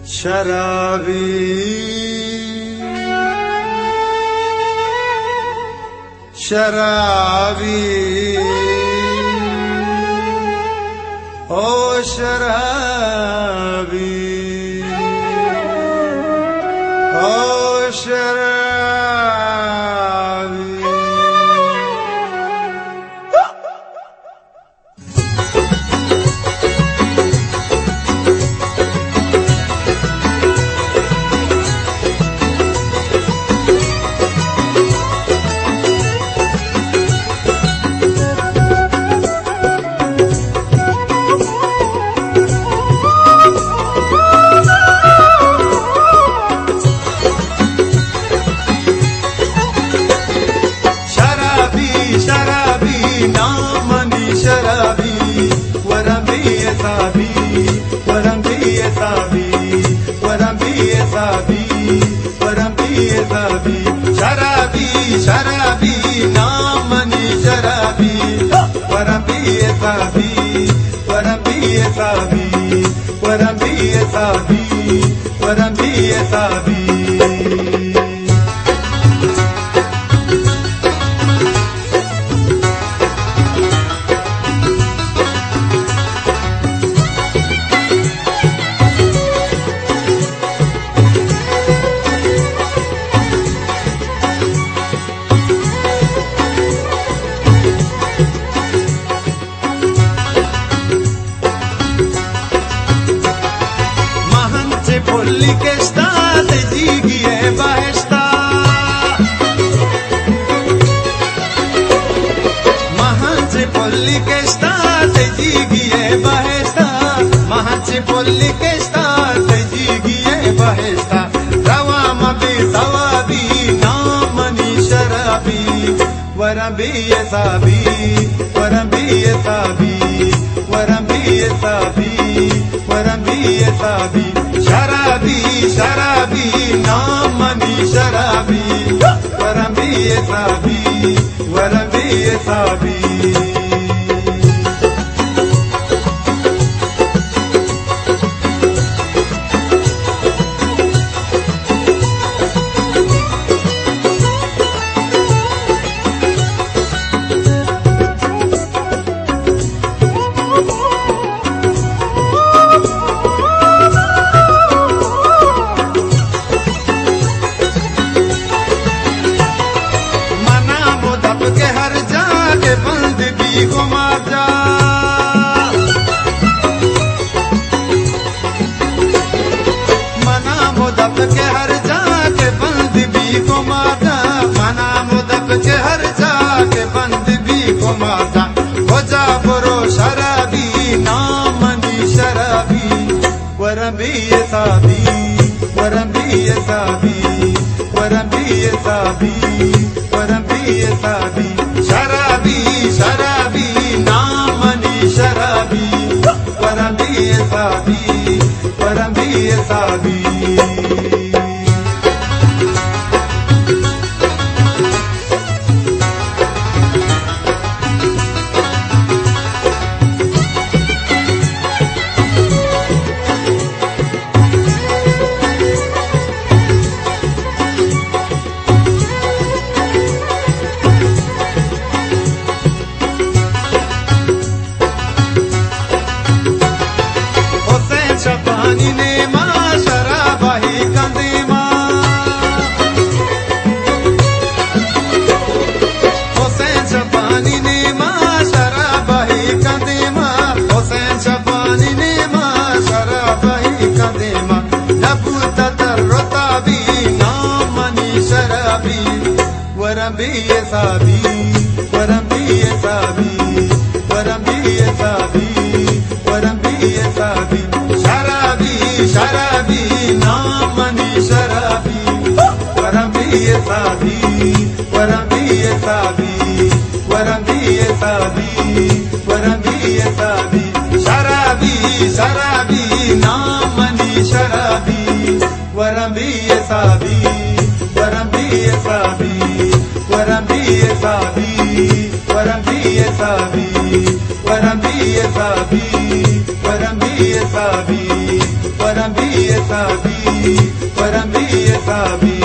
शराबी शराबी ओ शराबी ओ शराबी। शराबी शराबी नामनी शराबी वरबिये Sabi वरबिये Sabi वरबिये Sabi वरबिये Sabi. Polli che state dighi e baesta Mahanse polli che state dighi e baesta Mahanse polli che state dighi e baesta Rawama bi sawabi namani sharabi Warabiye sabi warabiye sabi warabiye sabi warabiye sabi शराबी शराबी नामनी शराबी वरबिये साबी वरबिये साबी। बंदगी को मार जा मना मुदब के हर जाके बंदगी को मार जा मना मुदब के हर जाके बंदगी को मार जा हो जा बुरो शराबी नामनी शराबी वरबिये साबी वरबिये साबी वरबिये साबी वरबिये साबी। शराबी शराबी नामनी शराबी वरबिये साबी वरबिये साबी। शबानी ने माँ शराबी कंदे माँ हुसैन शबानी ने माँ शराबी कंदे माँ हुसैन शबानी ने माँ शराबी कंदे माँ नबू तदर्रुताबी नामनी शराबी वरबिये साबी वरबिये साबी वरबिये साबी वरबिये साबी। शराबी नामनी शराबी वरबिये साबी वरबिये साबी वरबिये साबी वरबिये साबी। शराबी शराबी नामनी शराबी वरबिये साबी वरबिये साबी वरबिये साबी वरबिये साबी वरबिये साबी वरबिये सावी परंबी सावी परंबी सावी